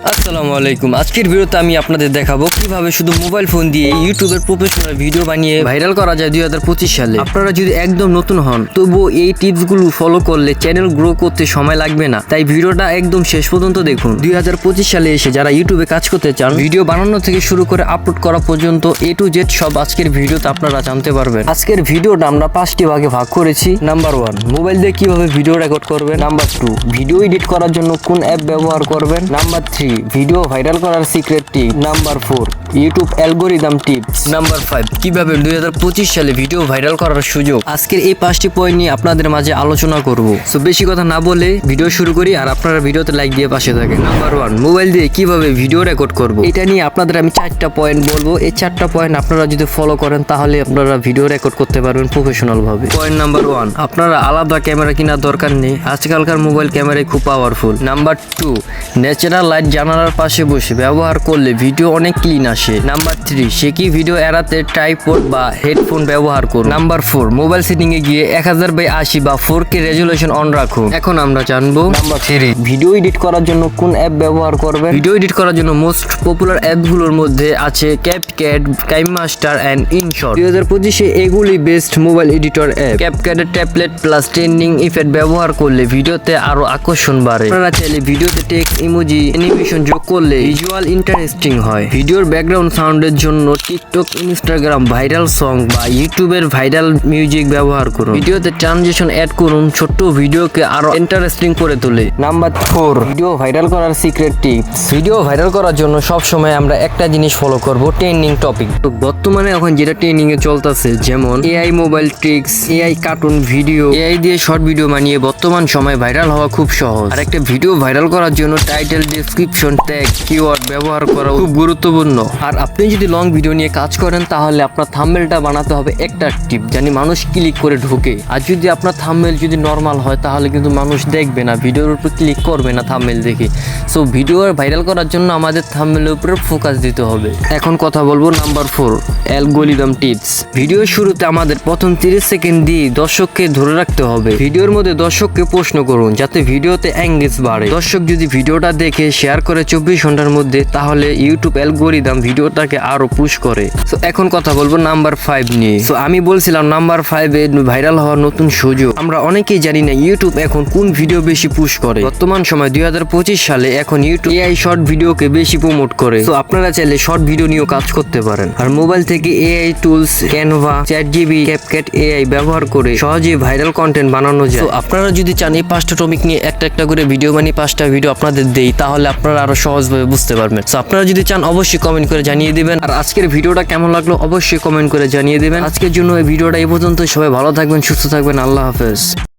আসসালামু আলাইকুম। আজকের ভিডিওতে আমি আপনাদের দেখাবো কিভাবে শুধু মোবাইল ফোন দিয়ে ইউটিউবের প্রফেশনাল ভিডিও বানিয়ে ভাইরাল করা যায় 2025 সালে। আপনারা যদি একদম নতুন হন তবুও এই টিপসগুলো ফলো করলে চ্যানেল গ্রো করতে সময় লাগবে না, তাই ভিডিওটা একদম শেষ পর্যন্ত দেখুন। 2025 সালে এসে যারা ইউটিউবে কাজ করতে চান, ভিডিও বানানো থেকে শুরু করে আপলোড করা পর্যন্ত A to Z সব আজকের ভিডিওতে আপনারা জানতে পারবেন। আজকের ভিডিওটা আমরা 5টি ভাগে ভাগ করেছি। নাম্বার 1, মোবাইল দিয়ে কিভাবে ভিডিও রেকর্ড করবেন। নাম্বার 2, ভিডিও এডিট করার জন্য কোন অ্যাপ ব্যবহার করবেন। নাম্বার 3, ভিডিও ভাইরাল করার secret tip. Number 4, YouTube algorithm tips. Number 5, কিভাবে 2025 সালে ভিডিও ভাইরাল করার সুযোগ। আজকের এই 5টি পয়েন্ট নিয়ে আপনাদের মাঝে আলোচনা করব। সো বেশি কথা না বলে ভিডিও শুরু করি, আর আপনারা ভিডিওতে লাইক দিয়ে পাশে থাকেন। নাম্বার 1, মোবাইল দিয়ে কিভাবে ভিডিও রেকর্ড করব। এটা নিয়ে আপনাদের আমি 4টা পয়েন্ট বলবো। এই 4টা পয়েন্ট আপনারা যদি ফলো করেন তাহলে আপনারা ভিডিও রেকর্ড করতে পারবেন প্রফেশনাল ভাবে। পয়েন্ট নাম্বার 1, আপনারা আলাদা ক্যামেরা কেনার দরকার নেই। আজকালকার মোবাইল ক্যামেরাই খুব পাওয়ারফুল। নাম্বার 2, ন্যাচারাল লাইট জানালার পাশে বসে ব্যবহার করলে ভিডিও অনেক ক্লিন আসে। নাম্বার 3, শেকি ভিডিও এড়াতে ট্রাইপড বা হেডফোন ব্যবহার করুন। নাম্বার 4, মোবাইল সেটিং এ গিয়ে 1080 বা 4K রেজুলেশন অন রাখুন। এখন আমরা জানবো নাম্বার 3, ভিডিও এডিট করার জন্য কোন অ্যাপ ব্যবহার করবেন। ভিডিও এডিট করার জন্য মোস্ট পপুলার অ্যাপগুলোর মধ্যে আছে ক্যাপকাট, কাইনমাস্টার এন্ড ইনশট। 2025 এগুলি বেস্ট মোবাইল এডিটর অ্যাপ। ক্যাপকাটের ট্যাবলেট প্লাস ট্রেন্ডিং ইফেক্ট ব্যবহার করলে ভিডিওতে আরো আকর্ষণ বাড়ে। আপনারা চাইলে ভিডিওতে টেক্সট, ইমোজি, অ্যানিমেশন যোগ করলে ভিজুয়াল ইন্টারেস্টিং হয়। ভিডিওর ব্যাকগ্রাউন্ড সাউন্ডের জন্য টিকটক, ইনস্টাগ্রাম ভাইরাল সং বা ইউটিউবের ভাইরাল মিউজিক ব্যবহার করুন। ভিডিওতে ট্রানজিশন অ্যাড করুন, ছোট্ট ভিডিওকে আরো ইন্টারেস্টিং করে তোলে। নাম্বার 4, ভিডিও ভাইরাল করার সিক্রেট টিপস। ভিডিও ভাইরাল করার জন্য সব সময় আমরা একটা জিনিস ফলো করব, ট্রেন্ডিং টপিক। বর্তমানে এখন যেটা ট্রেন্ডিং এ চলতেছে, যেমন AI mobile tricks, AI cartoon video, AI দিয়ে শর্ট ভিডিও বানিয়ে বর্তমান সময় ভাইরাল হওয়া খুব সহজ। আর একটা ভিডিও ভাইরাল করার জন্য টাইটেল, ডেসক্রিপশন, ট্যাগ, কিওয়ার্ড ব্যবহার করা খুব গুরুত্বপূর্ণ। আর আপনি যদি লং ভিডিও নিয়ে কাজ করেন তাহলে আপনার থাম্বনেলটা বানাতে হবে অ্যাট্রাকটিভ, জানি মানুষ ক্লিক করে ঢোকে। আর যদি আপনার থাম্বনেল যদি নরমাল হয় তাহলে কিন্তু মানুষ দেখবে না, ভিডিওর উপর ক্লিক করবে না থাম্বনেল দেখে। সো ভিডিও ভাইরাল করার জন্য আমাদের থাম্বনেলের উপরে ফোকাস দিতে হবে। এখন কথা বলবো নাম্বার 4, অ্যালগোরিদম টিপস। ভিডিওর শুরুতে আমাদের প্রথম 30 সেকেন্ড দিয়ে দর্শককে ধরে রাখতে হবে। ভিডিওর মধ্যে দর্শককে প্রশ্ন করুন যাতে ভিডিওতে এঙ্গেজ বাড়ে। দর্শক যদি ভিডিওটা দেখে শেয়ার করে 24 ঘন্টার মধ্যে, তাহলে ইউটিউব অ্যালগোরিদম ভিডিওটাকে আরো পুশ করে। সো এখন কথা বলবো নাম্বার 5 নিয়ে। সো আমি বলছিলাম নাম্বার 5 এ ভাইরাল হওয়ার নতুন সুযোগ। আমরা অনেকেই জানি না ইউটিউব এখন কোন ভিডিও বেশি পুশ করে। বর্তমান সময় 2025 সালে এখন ইউটিউব এআই শর্ট ভিডিওকে বেশি প্রমোট করে। সো আপনারা চাইলে শর্ট ভিডিও নিয়েও কাজ করতে পারেন। আর মোবাইল থেকে AI tools, Canva, ChatGPT, CapCut AI ব্যবহার করে সহজেই ভাইরাল কন্টেন্ট বানানো যায়। তো আপনারা যদি চান এই 5টা টপিক নিয়ে একটা করে ভিডিও বানিয়ে 5টা ভিডিও আপনাদের দেই, তাহলে আপনারা আরো সহজভাবে বুঝতে পারবেন। তো আপনারা যদি চান অবশ্যই কমেন্ট করে জানিয়ে দিবেন। আর আজকের ভিডিওটা কেমন লাগলো অবশ্যই কমেন্ট করে জানিয়ে দিবেন। আজকের জন্য এই ভিডিওটা এই পর্যন্ত। সবাই ভালো থাকবেন, সুস্থ থাকবেন। আল্লাহ হাফেজ।